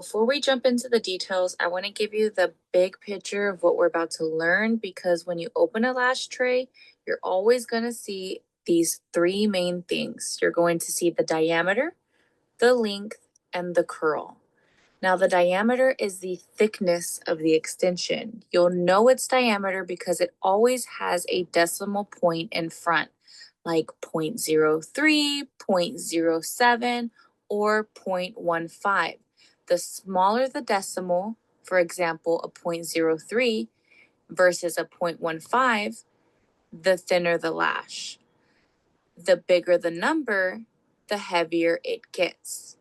Before we jump into the details, I want to give you the big picture of what we're about to learn because when you open a lash tray, you're always going to see these three main things. You're going to see the diameter, the length, and the curl. Now, the diameter is the thickness of the extension. You'll know its diameter because it always has a decimal point in front, like 0.03, 0.07, or 0.15. The smaller the decimal, for example, a 0.03 versus a 0.15, the thinner the lash. The bigger the number, the heavier it gets.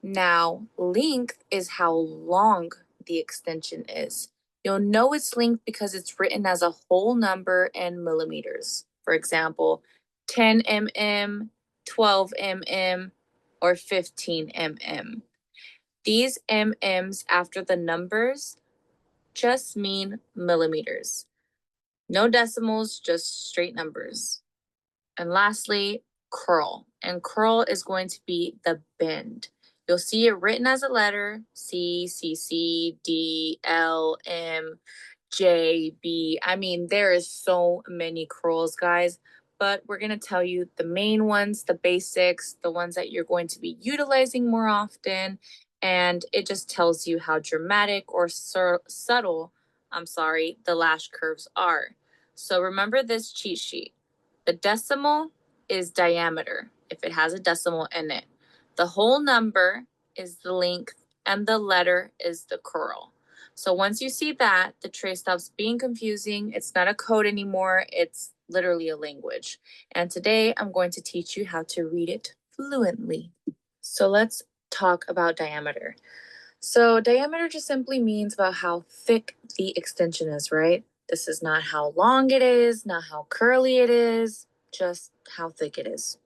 Now, length is how long the extension is. You'll know its length because it's written as a whole number in millimeters. For example, 10 mm, 12 mm, or 15 mm. These mm's after the numbers just mean millimeters. No decimals, just straight numbers. And lastly, curl. And curl is going to be the bend. You'll see it written as a letter C, C, C, D, L, M, J, B. I mean, there is so many curls, guys, but we're going to tell you the main ones, the basics, the ones that you're going to be utilizing more often. And it just tells you how dramatic or subtle, the lash curves are. So remember this cheat sheet. The decimal is diameter, if it has a decimal in it. The whole number is the length, and the letter is the curl. So once you see that, the tray stops being confusing. It's not a code anymore. It's literally a language. And today I'm going to teach you how to read it fluently. So let's talk about diameter. So diameter just simply means about how thick the extension is, right? This is not how long it is, not how curly it is, just how thick it is.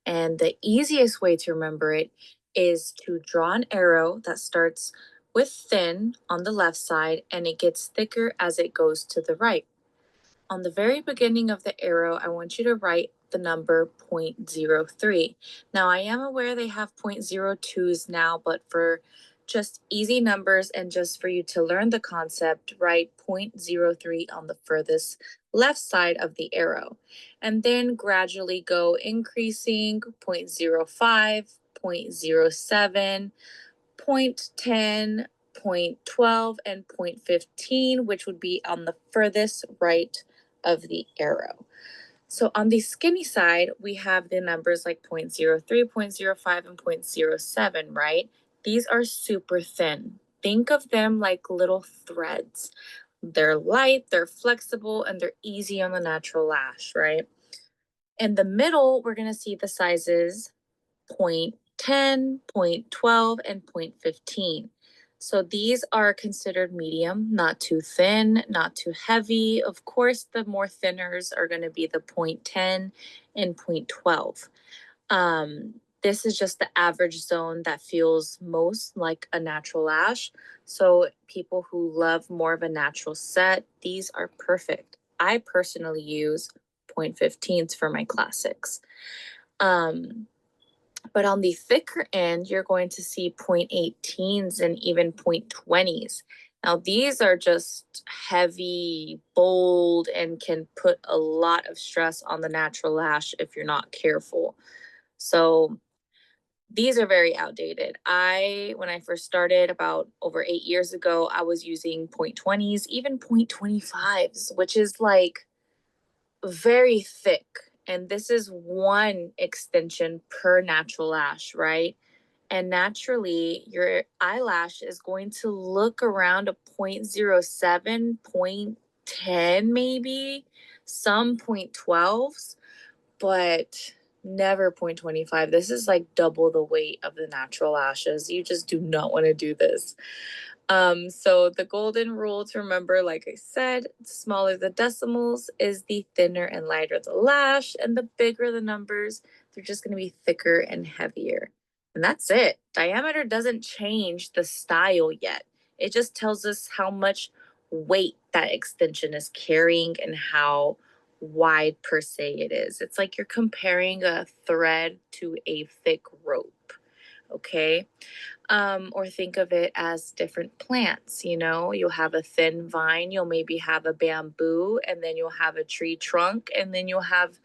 And the easiest way to remember it is to draw an arrow that starts with thin on the left side and it gets thicker as it goes to the right. On the very beginning of the arrow, I want you to write the number 0.03. Now, I am aware they have 0.02s now, but for just easy numbers and just for you to learn the concept, write 0.03 on the furthest left side of the arrow. And then gradually go increasing 0.05, 0.07, 0.10, 0.12, and 0.15, which would be on the furthest right of the arrow. So on the skinny side, we have the numbers like 0.03, 0.05, and 0.07, right? These are super thin. Think of them like little threads. They're light, they're flexible, and they're easy on the natural lash, right? In the middle, we're going to see the sizes 0.10, 0.12, and 0.15. So these are considered medium, not too thin, not too heavy. Of course, the more thinners are going to be the 0.10 and 0.12. This is just the average zone that feels most like a natural lash. So people who love more of a natural set, these are perfect. I personally use 0.15s for my classics. But on the thicker end, you're going to see 0.18s and even 0.20s. Now, these are just heavy, bold, and can put a lot of stress on the natural lash if you're not careful. So these are very outdated. When I first started about over 8 years ago, I was using 0.20s, even 0.25s, which is like very thick. And this is one extension per natural lash, right? And naturally, your eyelash is going to look around a 0.07, 0.10 maybe, some 0.12s, but never 0.25. This is like double the weight of the natural lashes. You just do not want to do this. So the golden rule to remember, like I said, the smaller the decimals is the thinner and lighter the lash, and the bigger the numbers, they're just going to be thicker and heavier. And that's it. Diameter doesn't change the style yet. It just tells us how much weight that extension is carrying and how wide per se it is. It's like you're comparing a thread to a thick rope. okay? Or think of it as different plants. You'll have a thin vine, you'll maybe have a bamboo, and then you'll have a tree trunk, and then you'll have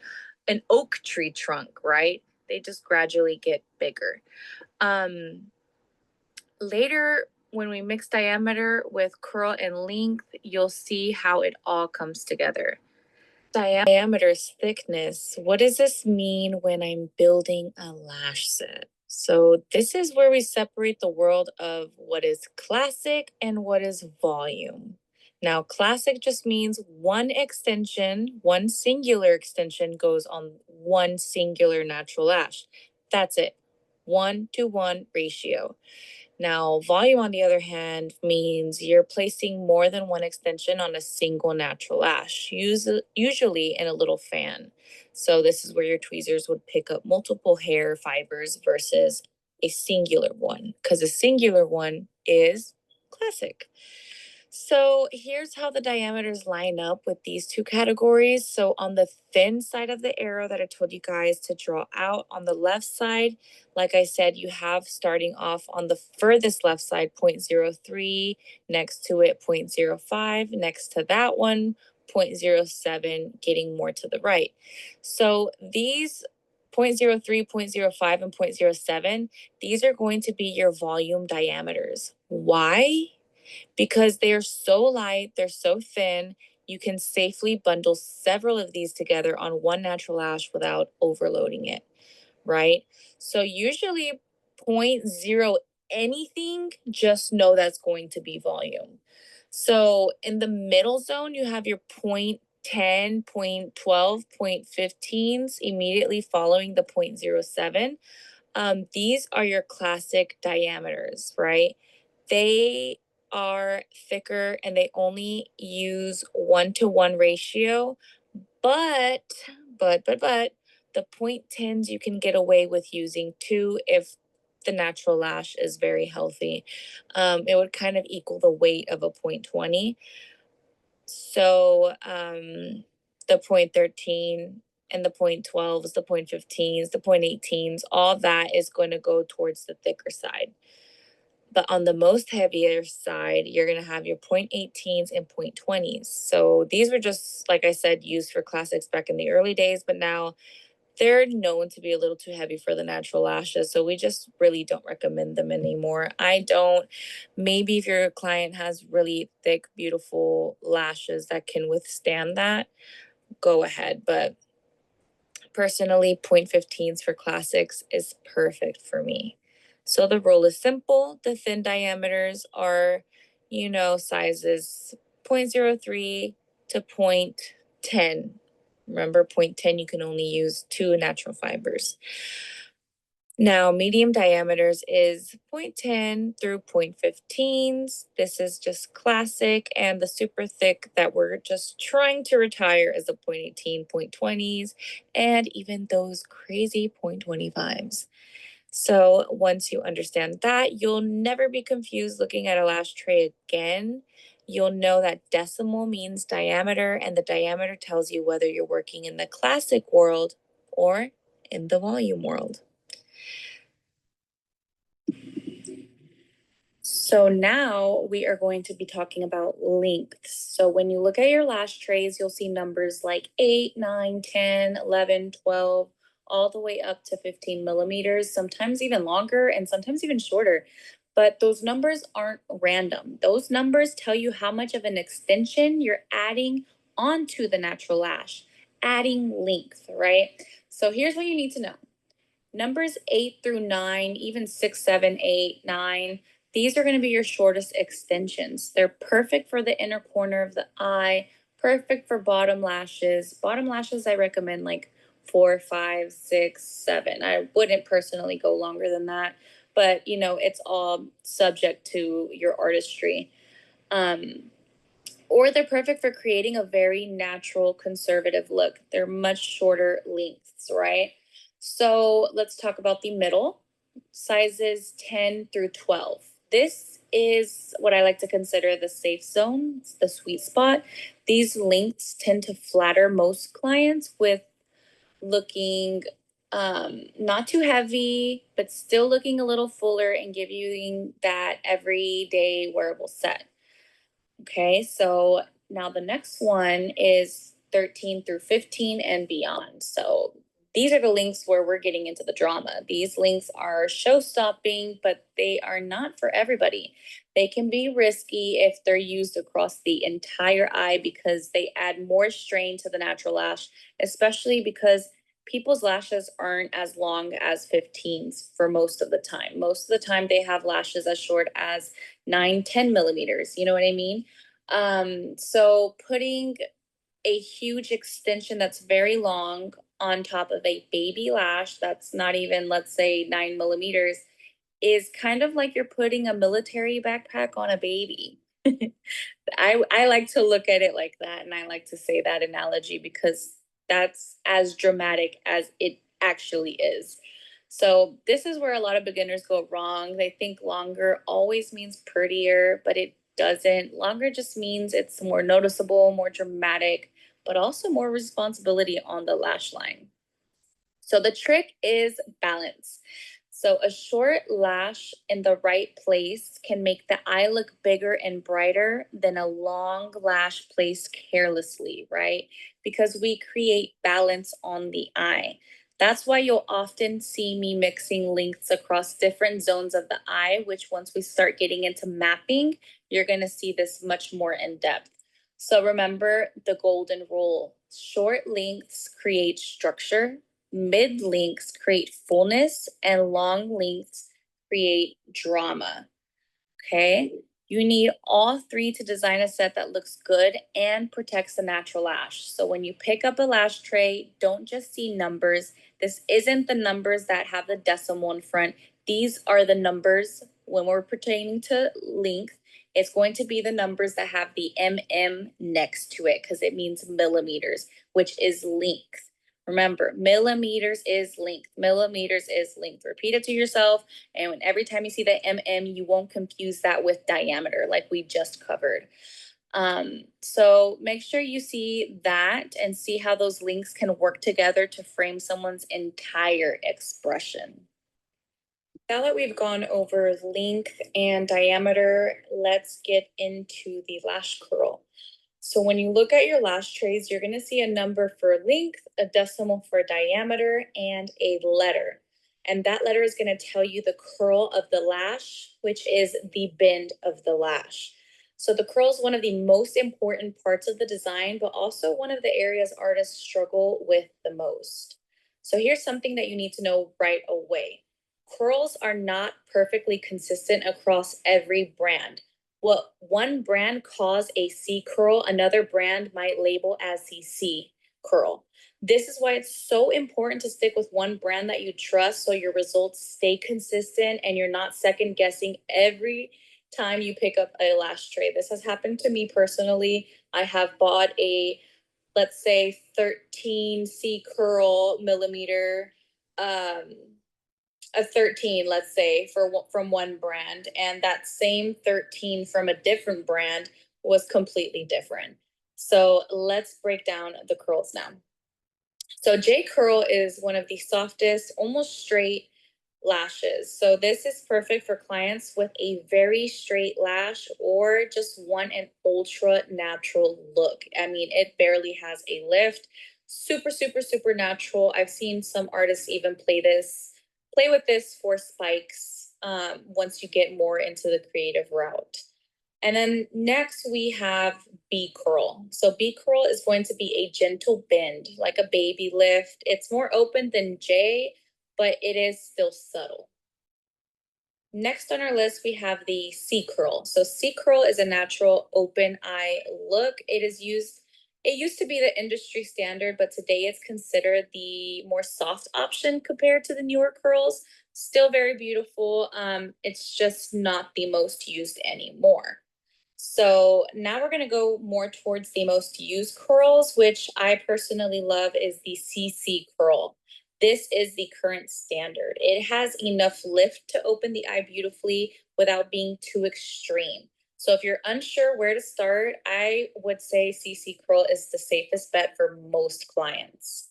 an oak tree trunk, right? They just gradually get bigger. Later, when we mix diameter with curl and length, you'll see how it all comes together. Diameter's thickness. What does this mean when I'm building a lash set? So this is where we separate the world of what is classic and what is volume. Now, classic just means one extension, one singular extension goes on one singular natural lash. That's it. 1-to-1 ratio. Now, volume, on the other hand, means you're placing more than one extension on a single natural lash, usually in a little fan. So this is where your tweezers would pick up multiple hair fibers versus a singular one, because a singular one is classic. So here's how the diameters line up with these two categories. So on the thin side of the arrow that I told you guys to draw out on the left side, like I said, you have starting off on the furthest left side, 0.03, next to it, 0.05, next to that one, 0.07, getting more to the right. So these 0.03, 0.05, and 0.07, these are going to be your volume diameters. Why? Because they are so light, they're so thin, you can safely bundle several of these together on one natural lash without overloading it, right? So usually zero point 0 anything, just know that's going to be volume. So in the middle zone, you have your 0.10, 0.12, 0.15s immediately following the 0.07. These are your classic diameters, right? They are thicker and they only use 1-to-1 ratio, but the 0.10s you can get away with using two if the natural lash is very healthy. It would kind of equal the weight of a 0.20. So the 0.13 and the 0.12s, the 0.15s, the 0.18s, all that is going to go towards the thicker side. But on the most heavier side, you're going to have your 0.18s and 0.20s. So these were just, like I said, used for classics back in the early days, but now they're known to be a little too heavy for the natural lashes. So we just really don't recommend them anymore. I don't. Maybe if your client has really thick, beautiful lashes that can withstand that, go ahead. But personally, 0.15s for classics is perfect for me. So the rule is simple. The thin diameters are, sizes 0.03 to 0.10. Remember, 0.10, you can only use two natural fibers. Now, medium diameters is 0.10 through 0.15s. This is just classic, and the super thick that we're just trying to retire is the 0.18, 0.20s, and even those crazy 0.25s. So once you understand that, you'll never be confused looking at a lash tray again. You'll know that decimal means diameter, and the diameter tells you whether you're working in the classic world or in the volume world. So now we are going to be talking about lengths. So when you look at your lash trays, you'll see numbers like 8, 9, 10, 11, 12, all the way up to 15 millimeters, sometimes even longer and sometimes even shorter. But those numbers aren't random. Those numbers tell you how much of an extension you're adding onto the natural lash, adding length, right? So here's what you need to know. Numbers 8 through 9, even 6, 7, 8, 9, these are going to be your shortest extensions. They're perfect for the inner corner of the eye, perfect for bottom lashes. Bottom lashes, I recommend like 4, 5, 6, 7. I wouldn't personally go longer than that, but it's all subject to your artistry. Or they're perfect for creating a very natural conservative look. They're much shorter lengths, right? So let's talk about the middle, sizes 10 through 12. This is what I like to consider the safe zone, it's the sweet spot. These lengths tend to flatter most clients with looking Not too heavy, but still looking a little fuller and giving you that everyday wearable set. Okay, so now the next one is 13 through 15 and beyond. So these are the links where we're getting into the drama. These links are show stopping, but they are not for everybody. They can be risky if they're used across the entire eye because they add more strain to the natural lash, especially because people's lashes aren't as long as 15s for most of the time. Most of the time, they have lashes as short as 9, 10 millimeters. You know what I mean? So putting a huge extension that's very long on top of a baby lash that's not even, let's say, 9 millimeters is kind of like you're putting a military backpack on a baby. I like to look at it like that, and I like to say that analogy because that's as dramatic as it actually is. So this is where a lot of beginners go wrong. They think longer always means prettier, but it doesn't. Longer just means it's more noticeable, more dramatic, but also more responsibility on the lash line. So the trick is balance. So a short lash in the right place can make the eye look bigger and brighter than a long lash placed carelessly, right? Because we create balance on the eye. That's why you'll often see me mixing lengths across different zones of the eye, which once we start getting into mapping, you're going to see this much more in depth. So remember the golden rule. Short lengths create structure, mid lengths create fullness, and long lengths create drama. Okay. You need all three to design a set that looks good and protects the natural lash. So when you pick up a lash tray, don't just see numbers. This isn't the numbers that have the decimal in front. These are the numbers when we're pertaining to length. It's going to be the numbers that have the mm next to it because it means millimeters, which is length. Remember, millimeters is length. Millimeters is length. Repeat it to yourself. And when, every time you see the you won't confuse that with diameter like we just covered. So make sure you see that and see how those links can work together to frame someone's entire expression. Now that we've gone over length and diameter, let's get into the lash curl. So when you look at your lash trays, you're going to see a number for length, a decimal for diameter, and a letter. And that letter is going to tell you the curl of the lash, which is the bend of the lash. So the curl is one of the most important parts of the design, but also one of the areas artists struggle with the most. So here's something that you need to know right away. Curls are not perfectly consistent across every brand. What one brand calls a C curl, another brand might label as the C curl. This is why it's so important to stick with one brand that you trust so your results stay consistent and you're not second guessing every time you pick up a lash tray. This has happened to me personally. I have bought a, let's say, 13 C curl millimeter, a 13, let's say, from one brand, and that same 13 from a different brand was completely different. So let's break down the curls now. So J curl is one of the softest, almost straight lashes. So this is perfect for clients with a very straight lash or just want an ultra natural look. I mean, it barely has a lift. Super, super, super natural. I've seen some artists even play with this for spikes once you get more into the creative route. And then next we have B curl. So B curl is going to be a gentle bend, like a baby lift. It's more open than J, but it is still subtle. Next on our list, we have the C curl. So C curl is a natural open eye look. It used to be the industry standard, but today it's considered the more soft option compared to the newer curls. Still very beautiful. It's just not the most used anymore. So now we're going to go more towards the most used curls, which I personally love is the CC curl. This is the current standard. It has enough lift to open the eye beautifully without being too extreme. So if you're unsure where to start, I would say CC curl is the safest bet for most clients.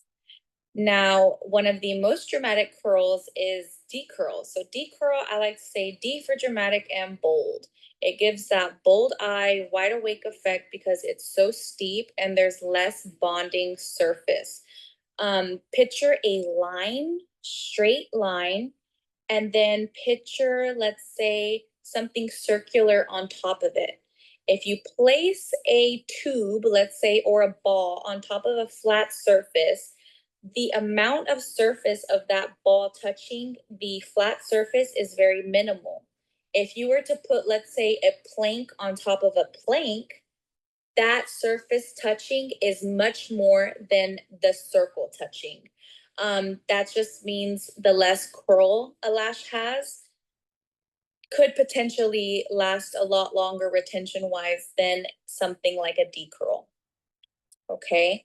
Now, one of the most dramatic curls is D curl. So D curl, I like to say D for dramatic and bold. It gives that bold eye, wide awake effect because it's so steep and there's less bonding surface. Picture a line, straight line, and then picture, let's say, something circular on top of it. If you place a tube, let's say, or a ball on top of a flat surface, the amount of surface of that ball touching the flat surface is very minimal. If you were to put, let's say, a plank on top of a plank, that surface touching is much more than the circle touching. That just means the less curl a lash has could potentially last a lot longer retention wise than something like a D curl. Okay.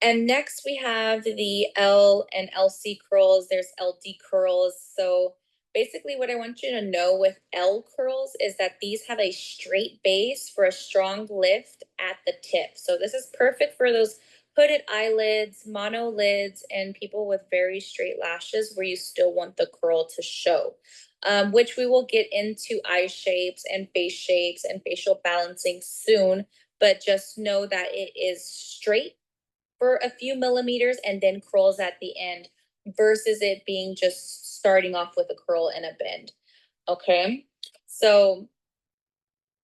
And next we have the L and LC curls. There's LD curls. So basically what I want you to know with L curls is that these have a straight base for a strong lift at the tip. So this is perfect for those hooded eyelids, mono lids, and people with very straight lashes where you still want the curl to show. Which we will get into eye shapes and facial balancing soon, but just know that it is straight for a few millimeters and then curls at the end versus it being just starting off with a curl and a bend. Okay. So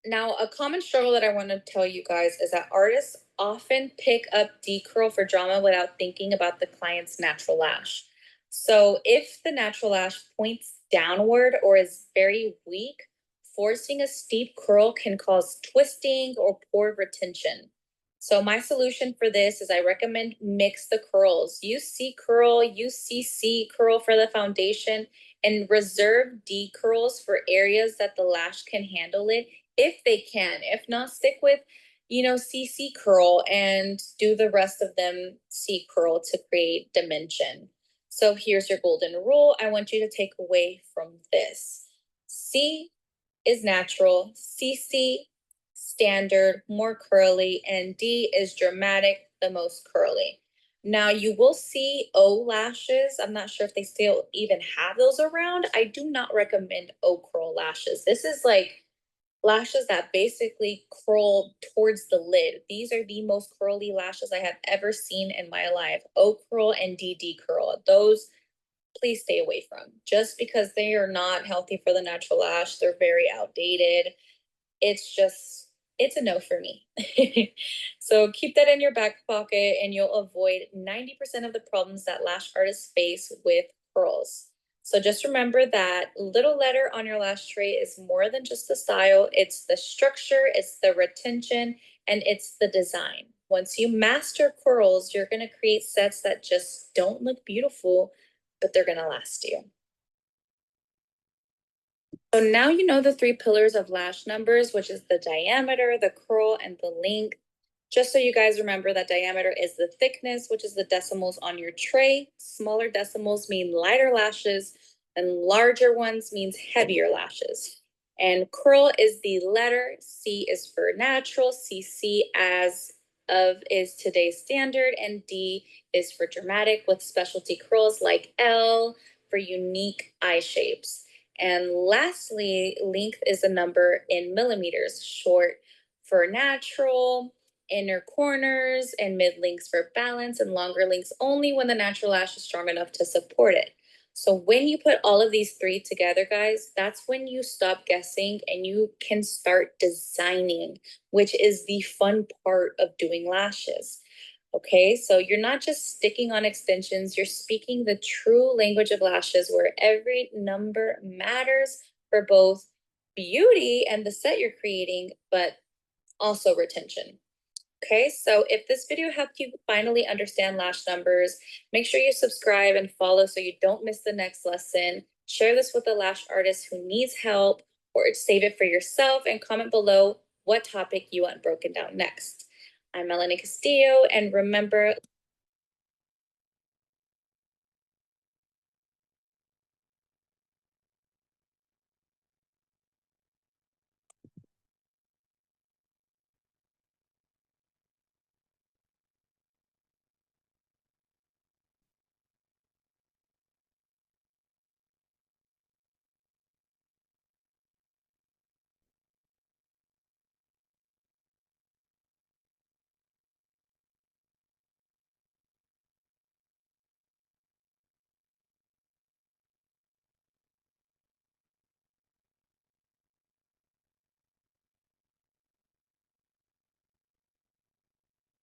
now a common struggle that I want to tell you guys is that artists often pick up decurl for drama without thinking about the client's natural lash. So if the natural lash points downward or is very weak, forcing a steep curl can cause twisting or poor retention. So my solution for this is I recommend mix the curls. Use C curl, use CC curl for the foundation, and reserve D curls for areas that the lash can handle it if they can. If not, stick with, CC curl and do the rest of them C curl to create dimension. So here's your golden rule I want you to take away from this. C is natural, CC standard, more curly, and D is dramatic, the most curly. Now you will see O lashes. I'm not sure if they still even have those around. I do not recommend O curl lashes. This is like lashes that basically curl towards the lid. These are the most curly lashes I have ever seen in my life. O curl and DD curl. Those please stay away from. Just because they are not healthy for the natural lash, they're very outdated. It's a no for me. So keep that in your back pocket and you'll avoid 90% of the problems that lash artists face with curls. So just remember that little letter on your lash tray is more than just the style. It's the structure, it's the retention, and it's the design. Once you master curls, you're going to create sets that just don't look beautiful, but they're going to last you. So now you know the three pillars of lash numbers, which is the diameter, the curl, and the length. Just so you guys remember that diameter is the thickness, which is the decimals on your tray. Smaller decimals mean lighter lashes, and larger ones means heavier lashes. And curl is the letter, C is for natural, CC as of is today's standard, and D is for dramatic with specialty curls like L for unique eye shapes. And lastly, length is a number in millimeters, short for natural, inner corners, and mid lengths for balance, and longer lengths only when the natural lash is strong enough to support it. So when you put all of these three together, guys, that's when you stop guessing and you can start designing, which is the fun part of doing lashes. Okay, so you're not just sticking on extensions, you're speaking the true language of lashes where every number matters for both beauty and the set you're creating, but also retention. Okay, so if this video helped you finally understand lash numbers, make sure you subscribe and follow so you don't miss the next lesson. Share this with a lash artist who needs help, or save it for yourself and comment below what topic you want broken down next. I'm Melanie Castillo, and remember,